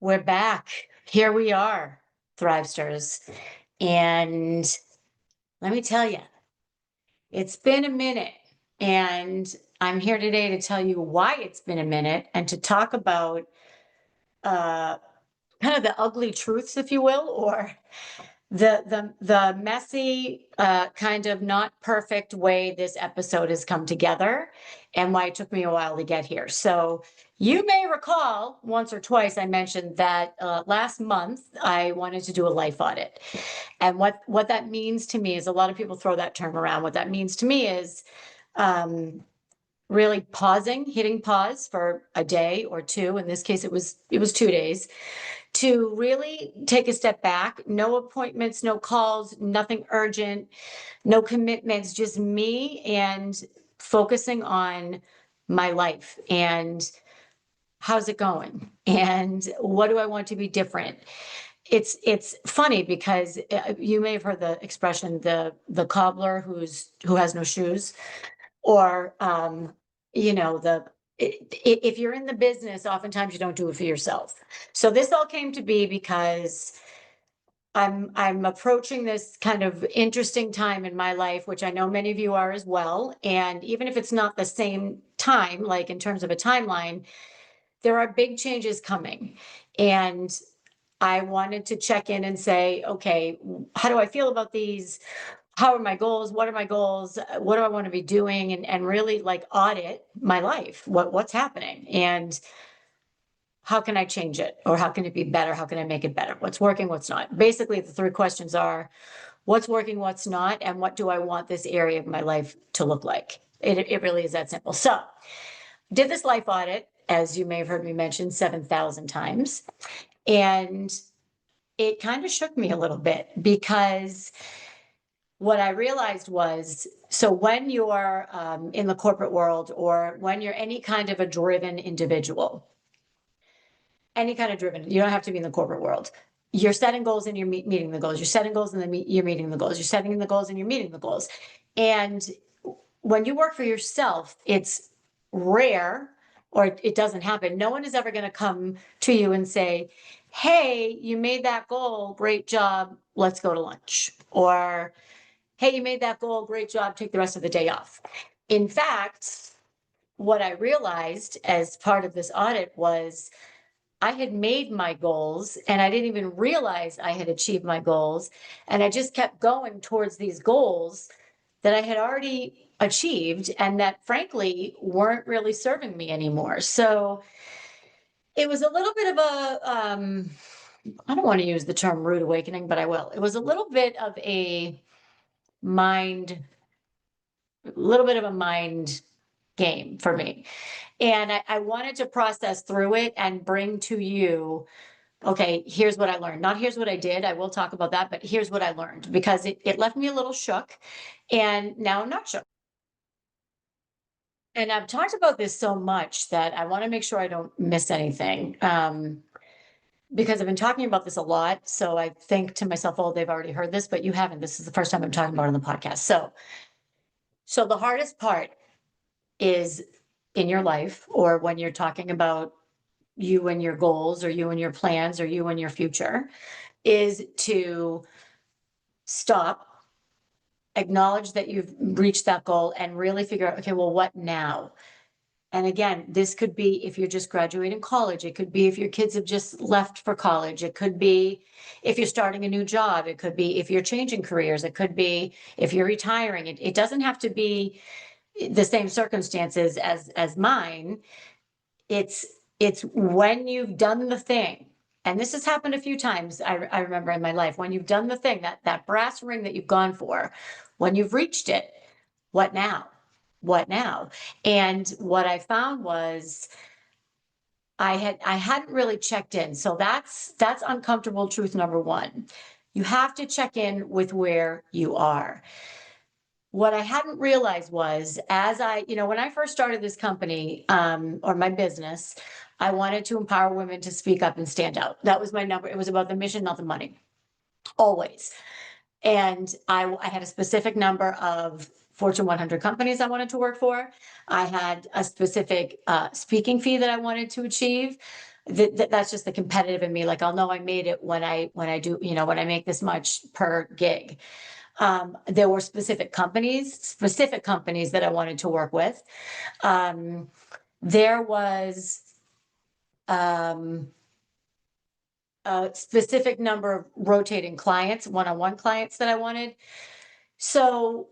We're back. Here we are, Thrivesters. And let me tell you, it's been a minute. And I'm here today to tell you why it's been a minute and to talk about uh, kind of the ugly truths, if you will, or the messy, kind of not perfect way this episode has come together and why it took me a while to get here. So you may recall once or twice I mentioned that last month I wanted to do a life audit. And what that means to me is, a lot of people throw that term around. What that means to me is really pausing, hitting pause for a day or two. In this case, it was 2 days, to really take a step back. No appointments, no calls, nothing urgent, no commitments, just me, and focusing on my life and how's it going and what do I want to be different. It's funny because you may have heard the expression, the cobbler who has no shoes, or the if you're in the business, oftentimes you don't do it for yourself. So this all came to be because I'm approaching this kind of interesting time in my life, which I know many of you are as well. And even if it's not the same time, like in terms of a timeline, there are big changes coming. And I wanted to check in and say, okay, how do I feel about these? How are my goals? What are my goals? What do I want to be doing? And really like audit my life. What's happening? And how can I change it? Or how can it be better? How can I make it better? What's working? What's not? Basically, the three questions are: what's working, what's not, and what do I want this area of my life to look like? It really is that simple. So did this life audit, as you may have heard me mention 7,000 times. And it kind of shook me a little bit, because what I realized was, so when you're in the corporate world, or when you're any kind of a driven individual, any kind of driven, you don't have to be in the corporate world. You're setting goals and you're meeting the goals. You're setting goals and then you're meeting the goals. You're setting the goals and you're meeting the goals. And when you work for yourself, it's rare, or it doesn't happen. No one is ever going to come to you and say, hey, you made that goal. Great job. Let's go to lunch. Or, hey, you made that goal. Great job. Take the rest of the day off. In fact, what I realized as part of this audit was I had made my goals and I didn't even realize I had achieved my goals. And I just kept going towards these goals that I had already achieved and that frankly weren't really serving me anymore. So it was a little bit of I don't want to use the term rude awakening, but I will. It was a little bit of a mind, game for me. And I wanted to process through it and bring to you, okay, here's what I learned. Not here's what I did. I will talk about that, but here's what I learned, because it left me a little shook, and now I'm not shook. And I've talked about this so much that I want to make sure I don't miss anything. Because I've been talking about this a lot. So I think to myself, oh, they've already heard this, but you haven't. This is the first time I'm talking about it on the podcast. So the hardest part is in your life, or when you're talking about you and your goals, or you and your plans, or you and your future, is to stop, acknowledge that you've reached that goal, and really figure out, okay, well, what now? And again, this could be if you're just graduating college. It could be if your kids have just left for college. It could be if you're starting a new job. It could be if you're changing careers. It could be if you're retiring. It doesn't have to be the same circumstances as mine. It's when you've done the thing. And this has happened a few times, I remember in my life, when you've done the thing, that brass ring that you've gone for, when you've reached it, what now? What now? And what I found was I hadn't really checked in. So that's uncomfortable truth number one. You have to check in with where you are. What I hadn't realized was, as when I first started this company, or my business, I wanted to empower women to speak up and stand out. That was my number. It was about the mission, not the money, always. And I had a specific number of Fortune 100 companies I wanted to work for. I had a specific speaking fee that I wanted to achieve. That's just the competitive in me. Like, I'll know I made it when I do, when I make this much per gig. There were specific companies that I wanted to work with. There was a specific number of rotating clients, one-on-one clients that I wanted. So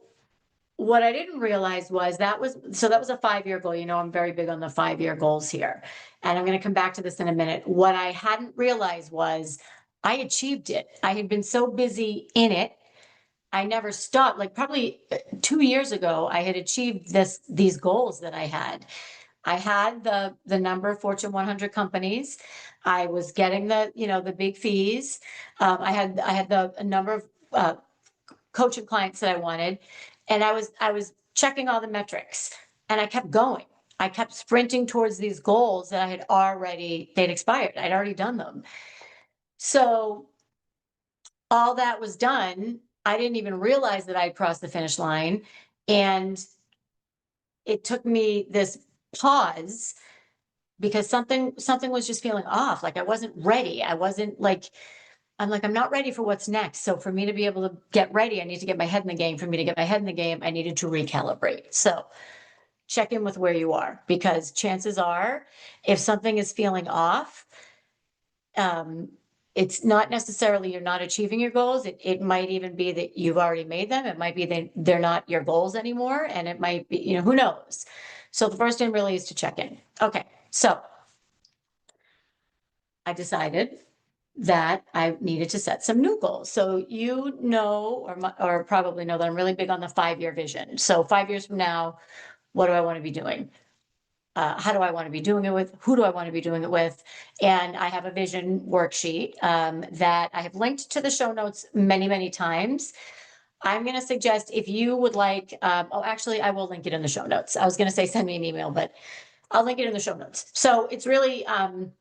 what I didn't realize was that was a 5-year goal. I'm very big on the 5-year goals here. And I'm going to come back to this in a minute. What I hadn't realized was I achieved it. I had been so busy in it. I never stopped. Like, probably 2 years ago, I had achieved these goals that I had. I had the number of Fortune 100 companies. I was getting the big fees. I had the number of coaching clients that I wanted, and I was checking all the metrics, and I kept going. I kept sprinting towards these goals that they'd expired. I'd already done them. So all that was done. I didn't even realize that I'd crossed the finish line, and it took me this pause because something was just feeling off. Like, I wasn't ready. I'm not ready for what's next. So for me to be able to get ready, I need to get my head in the game. For me to get my head in the game, I needed to recalibrate. So check in with where you are, because chances are, if something is feeling off, it's not necessarily you're not achieving your goals. It might even be that you've already made them. It might be that they're not your goals anymore. And it might be, who knows? So the first thing really is to check in. Okay. So I decided that I needed to set some new goals. So or probably know that I'm really big on the 5-year vision. So 5 years from now, what do I want to be doing? How do I want to be doing it with? Who do I want to be doing it with? And I have a vision worksheet that I have linked to the show notes many, many times. I'm going to suggest, if you would like, actually, I will link it in the show notes. I was going to say send me an email, but I'll link it in the show notes. So it's really, and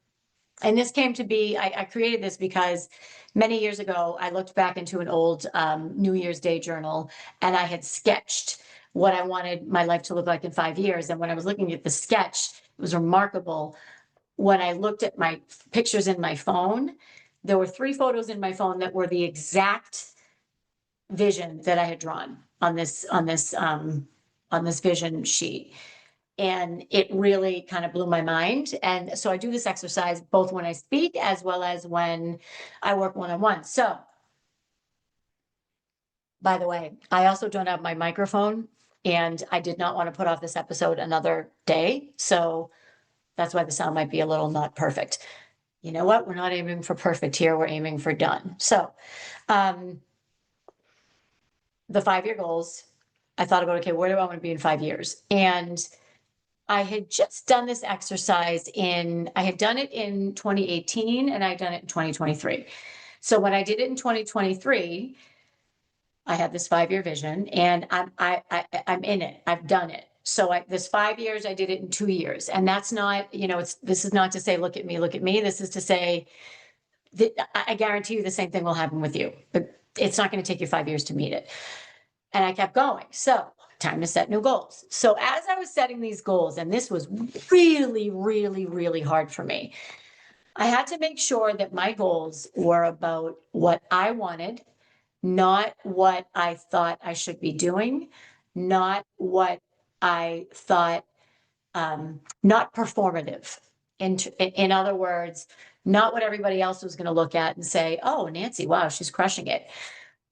this came to be, I created this because many years ago, I looked back into an old New Year's Day journal, and I had sketched what I wanted my life to look like in 5 years. And when I was looking at the sketch, it was remarkable. When I looked at my pictures in my phone, there were 3 photos in my phone that were the exact vision that I had drawn on this vision sheet. And it really kind of blew my mind. And so I do this exercise both when I speak as well as when I work one-on-one. So, by the way, I also don't have my microphone, and I did not want to put off this episode another day. So that's why the sound might be a little not perfect. You know what? We're not aiming for perfect here. We're aiming for done. So, the 5-year goals, I thought about, okay, where do I want to be in 5 years? And I had just done this exercise I had done it in 2018, and I had done it in 2023. So when I did it in 2023, I had this 5-year vision, and I'm in it. I've done it. So this 5 years, I did it in 2 years. And that's not, this is not to say, look at me, look at me. This is to say that I guarantee you the same thing will happen with you, but it's not going to take you 5 years to meet it. And I kept going. So time to set new goals. So as I was setting these goals, and this was really, really, really hard for me, I had to make sure that my goals were about what I wanted, not what I thought I should be doing, not what I thought, not performative. In other words, not what everybody else was going to look at and say, oh, Nancy, wow, she's crushing it.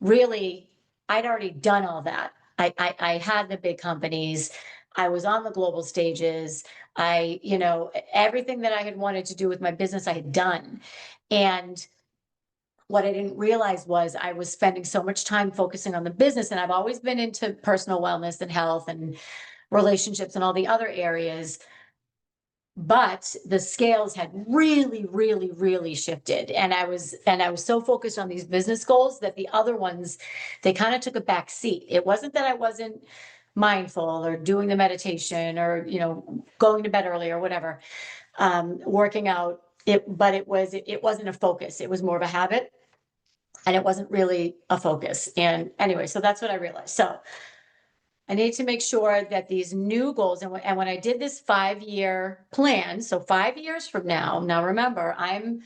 Really, I'd already done all that. I had the big companies. I was on the global stages. Everything that I had wanted to do with my business, I had done. And what I didn't realize was I was spending so much time focusing on the business. And I've always been into personal wellness and health and relationships and all the other areas. But the scales had really, really, really shifted. And I was so focused on these business goals that the other ones, they kind of took a back seat. It wasn't that I wasn't mindful or doing the meditation or, going to bed early or whatever, working out, but it wasn't a focus. It was more of a habit, and it wasn't really a focus. And anyway, so that's what I realized. So I need to make sure that these new goals, and when I did this 5-year plan, so 5 years from now, remember, I'm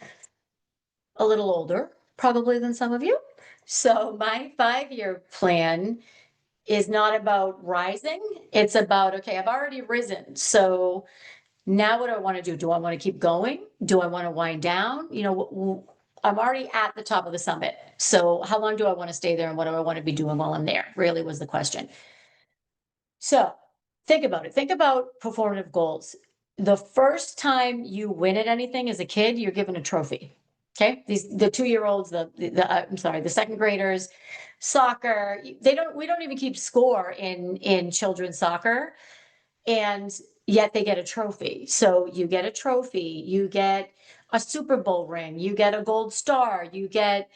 a little older probably than some of you. So my 5-year plan is not about rising. It's about, okay, I've already risen. So now what do I want to do? Do I want to keep going? Do I want to wind down? I'm already at the top of the summit. So how long do I want to stay there, and what do I want to be doing while I'm there? Really was the question. So think about it. Think about performative goals. The first time you win at anything as a kid, you're given a trophy. Okay, the 2-year-olds, I'm sorry, the second graders, soccer. We don't even keep score in children's soccer, and yet they get a trophy. So you get a trophy, you get a Super Bowl ring, you get a gold star, you get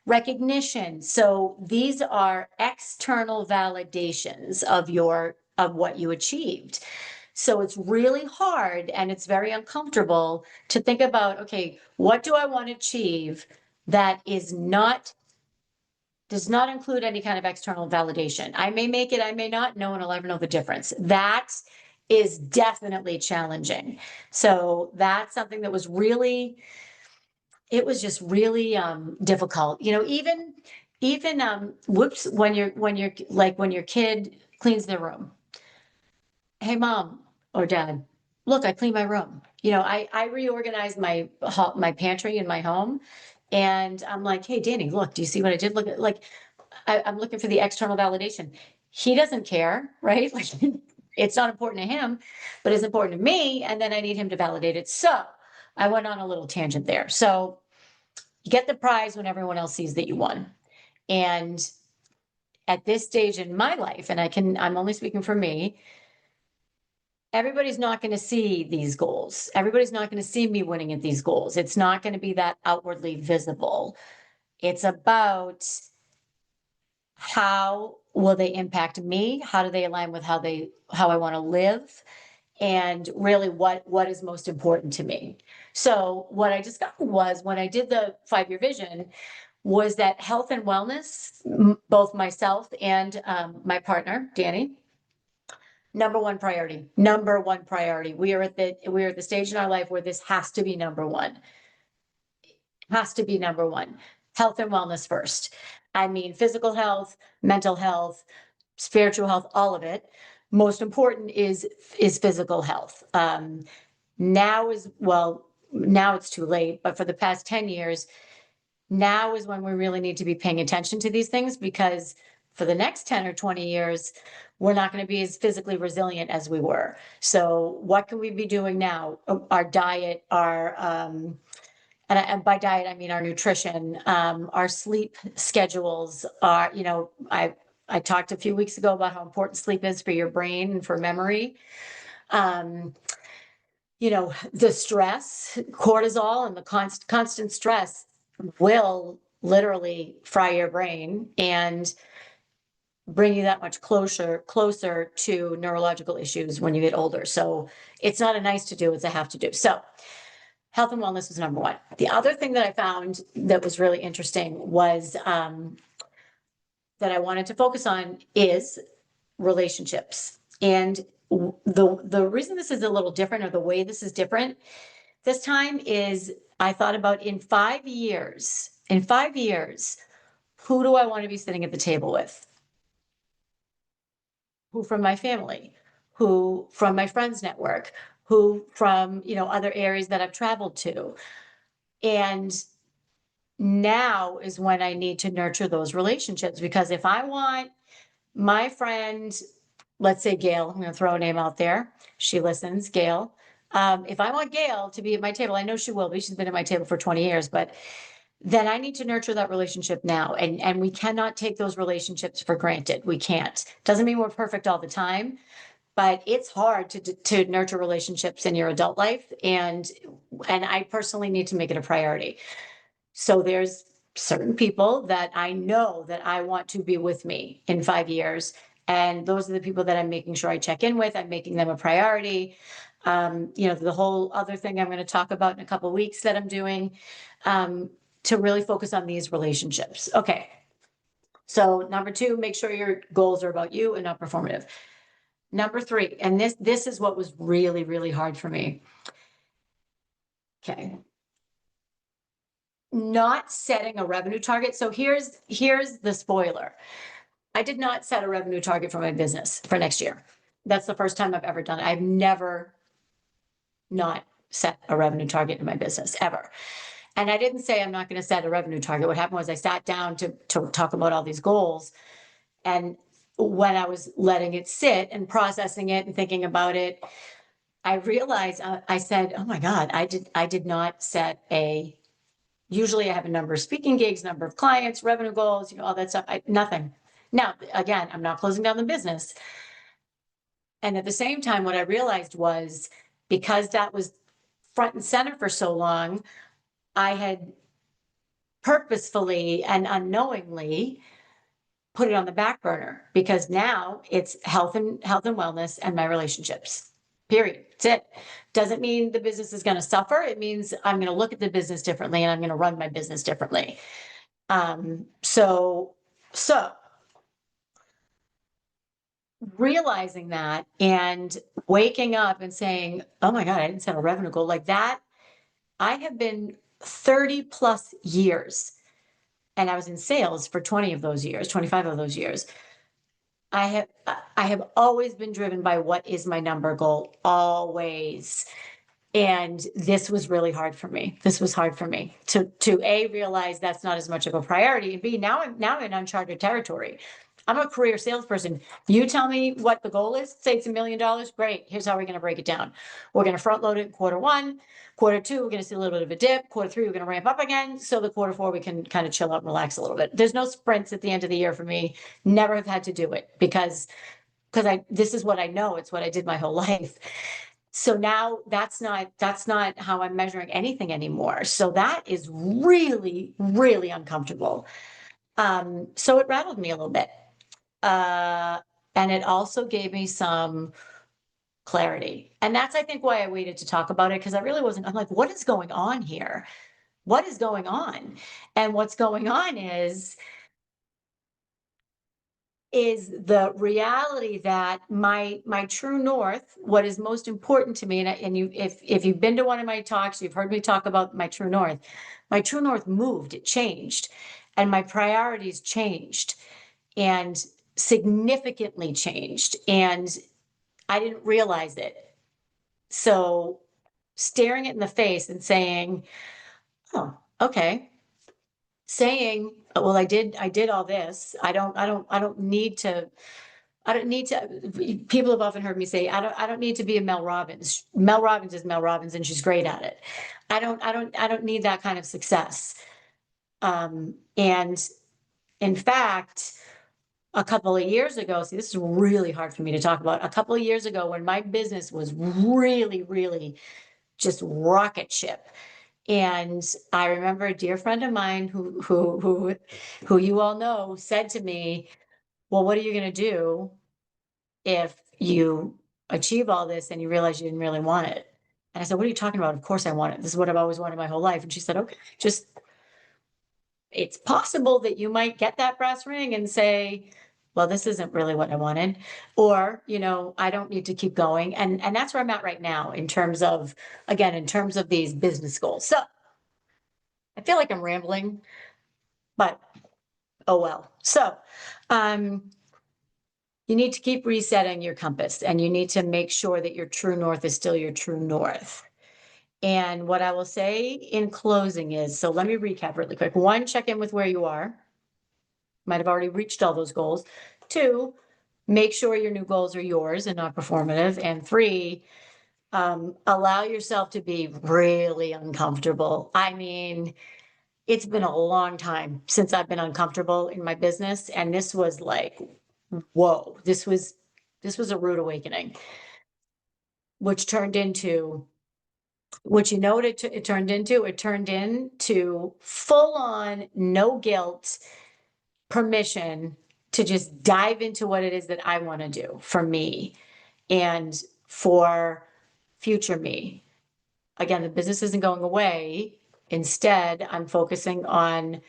recognition. So these are external validations of what you achieved. So it's really hard and it's very uncomfortable to think about, okay, what do I want to achieve that does not include any kind of external validation? I may make it, I may not. No one will ever know the difference. That is definitely challenging. So that's something that was really, it was just really difficult. Even whoops, when your kid cleans their room. Hey, mom or dad, look, I cleaned my room. I reorganized my pantry in my home, and I'm like, hey, Danny, look, do you see what I did? Look at like I'm looking for the external validation. He doesn't care, right? Like it's not important to him, but it's important to me, and then I need him to validate it. So I went on a little tangent there. So you get the prize when everyone else sees that you won. And at this stage in my life, and I'm only speaking for me, everybody's not going to see these goals. Everybody's not going to see me winning at these goals. It's not going to be that outwardly visible. It's about how will they impact me? How do they align with how I want to live? And really what is most important to me. So what I discovered was when I did the 5-year vision was that health and wellness, both myself and my partner, Danny, number one priority. We are at the stage in our life where this has to be number one. Has to be number one. Health and wellness first. I mean, physical health, mental health, spiritual health, all of it. Most important is physical health. Now it's too late, but for the past 10 years, now is when we really need to be paying attention to these things, because for the next 10 or 20 years, we're not going to be as physically resilient as we were. So what can we be doing now? Our diet, and by diet, I mean our nutrition, our sleep schedules are, I talked a few weeks ago about how important sleep is for your brain and for memory. The stress, cortisol, and the constant stress will literally fry your brain and bring you that much closer to neurological issues when you get older. So it's not a nice to do, it's a have to do. So health and wellness was number one. The other thing that I found that was really interesting was that I wanted to focus on is relationships. And the reason this is a little different, or the way this is different this time, is I thought about in 5 years, who do I want to be sitting at the table with? Who from my family? Who from my friends network? Who from, other areas that I've traveled to? And now is when I need to nurture those relationships, because if I want my friend, let's say Gail, I'm going to throw a name out there. She listens, Gail. If I want Gail to be at my table, I know she will be. She's been at my table for 20 years, but then I need to nurture that relationship now. And we cannot take those relationships for granted. We can't. Doesn't mean we're perfect all the time, but it's hard to nurture relationships in your adult life. And I personally need to make it a priority. So there's certain people that I know that I want to be with me in 5 years. And those are the people that I'm making sure I check in with. I'm making them a priority. The whole other thing I'm going to talk about in a couple of weeks that I'm doing, to really focus on these relationships. Okay. So number two, make sure your goals are about you and not performative. Number three, and this is what was really, really hard for me. Okay. Not setting a revenue target. So here's the spoiler. I did not set a revenue target for my business for next year. That's the first time I've ever done it. I've never not set a revenue target in my business ever. And I didn't say I'm not going to set a revenue target. What happened was I sat down to talk about all these goals. And when I was letting it sit and processing it and thinking about it, I realized I said, oh my God, I did not set a, usually I have a number of speaking gigs, number of clients, revenue goals, all that stuff. Nothing. Now, again, I'm not closing down the business. And at the same time, what I realized was because that was front and center for so long, I had purposefully and unknowingly put it on the back burner because now it's health and wellness and my relationships. Period. That's it. Doesn't mean the business is going to suffer. It means I'm going to look at the business differently and I'm going to run my business differently. So realizing that and waking up and saying, oh my God, I didn't set a revenue goal like that. I have been 30 plus years and I was in sales for 20 of those years, 25 of those years. I have always been driven by what is my number goal, always. And this was really hard for me. This was hard for me to A, realize that's not as much of a priority, and B, now I'm in uncharted territory. I'm a career salesperson. You tell me what the goal is, say it's $1 million. Great. Here's how we're going to break it down. We're going to front load it in quarter one. Quarter two, we're going to see a little bit of a dip. Quarter three, we're going to ramp up again. So the quarter four, we can kind of chill out and relax a little bit. There's no sprints at the end of the year for me. Never have had to do it because this is what I know. It's what I did my whole life. So now that's not how I'm measuring anything anymore. So that is really, really uncomfortable. So it rattled me a little bit. And it also gave me some clarity. And that's, I think, why I waited to talk about it, because I really wasn't, I'm like, what is going on here? What is going on? And what's going on is the reality that my true north, what is most important to me, and you, if you've been to one of my talks, you've heard me talk about my true north. My true north moved, it changed, and my priorities changed, and significantly changed, and I didn't realize it. So staring it in the face and saying, oh, okay. Saying, well, I did all this. I don't need to, people have often heard me say, I don't need to be a Mel Robbins. Mel Robbins is Mel Robbins and she's great at it. I don't need that kind of success. And in fact, a couple of years ago, see, this is really hard for me to talk about. A couple of years ago, when my business was really, really just rocket ship. And I remember a dear friend of mine who you all know said to me, well, what are you going to do if you achieve all this and you realize you didn't really want it? And I said, what are you talking about? Of course I want it. This is what I've always wanted my whole life. And she said, okay, just, it's possible that you might get that brass ring and say, well, this isn't really what I wanted, or, I don't need to keep going. And that's where I'm at right now in terms of, again, in terms of these business goals. So I feel like I'm rambling, but oh well. So, you need to keep resetting your compass, and you need to make sure that your true north is still your true north. And what I will say in closing is, so let me recap really quick. One, check in with where you are. Might have already reached all those goals. Two, make sure your new goals are yours and not performative. And three, allow yourself to be really uncomfortable. I mean, it's been a long time since I've been uncomfortable in my business. And this was like, whoa, this was a rude awakening, which turned into, what it turned into? It turned into full on, no guilt, permission to just dive into what it is that I want to do for me and for future me. Again, the business isn't going away. Instead, I'm focusing on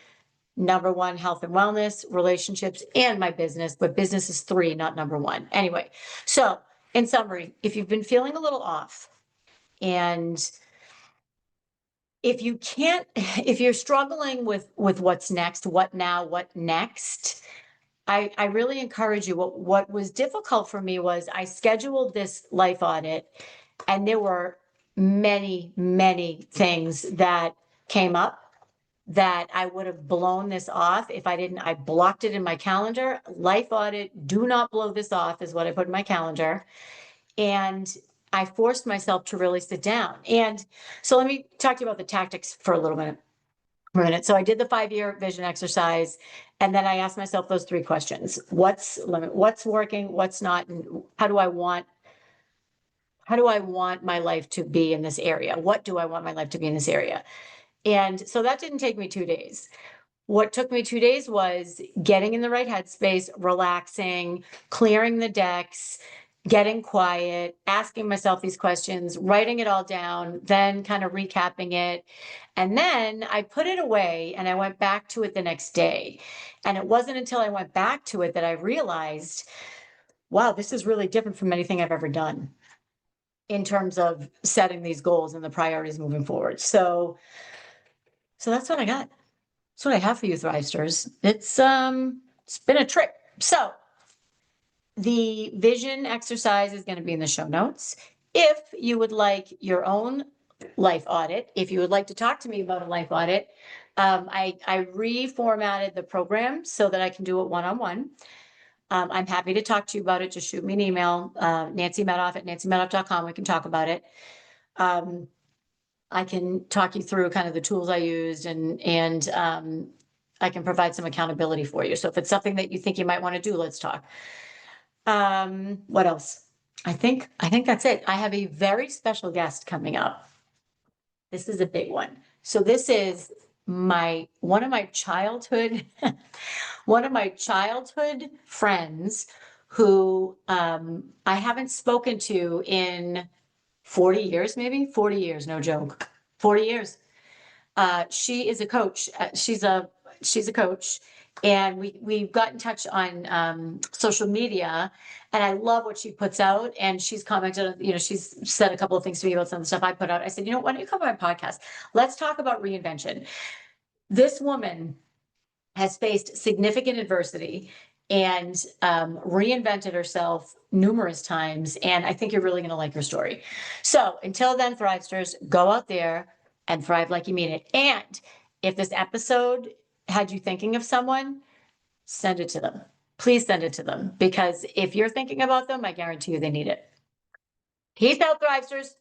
Number one, health and wellness, relationships, and my business, but business is 3, not number 1. Anyway, so in summary, if you've been feeling a little off, and if you're struggling with what's next, what now, what next, I really encourage you. What was difficult for me was I scheduled this life audit, and there were many, many things that came up that I would have blown this off if I blocked it in my calendar. Life audit, do not blow this off, is what I put in my calendar. And I forced myself to really sit down. And so let me talk to you about the tactics for a little minute. So I did the 5-year vision exercise, and then I asked myself those 3 questions. What's working, what's not, and how do I want my life to be in this area? What do I want my life to be in this area? And so that didn't take me 2 days. What took me 2 days was getting in the right headspace, relaxing, clearing the decks, getting quiet, asking myself these questions, writing it all down, then kind of recapping it. And then I put it away and I went back to it the next day. And it wasn't until I went back to it that I realized, wow, this is really different from anything I've ever done in terms of setting these goals and the priorities moving forward. So that's what I got. That's what I have for you, Thrivesters. It's been a trip. So the vision exercise is going to be in the show notes. If you would like your own life audit, if you would like to talk to me about a life audit, I reformatted the program so that I can do it one-on-one. I'm happy to talk to you about it. Just shoot me an email, nancymedoff@nancymedoff.com. We can talk about it. I can talk you through kind of the tools I used, and I can provide some accountability for you. So if it's something that you think you might want to do, let's talk. What else? I think that's it. I have a very special guest coming up. This is a big one. So this is one of my childhood friends who I haven't spoken to in 40 years, maybe 40 years, no joke, 40 years. She is a coach. She's a coach, and we've got in touch on social media, and I love what she puts out. And she's commented, she's said a couple of things to me about some of the stuff I put out. I said, why don't you come on my podcast? Let's talk about reinvention. This woman has faced significant adversity and reinvented herself numerous times. And I think you're really going to like her story. So until then, Thrivesters, go out there and thrive like you mean it. And if this episode had you thinking of someone, send it to them. Please send it to them, because if you're thinking about them, I guarantee you they need it. Peace out, Thrivesters.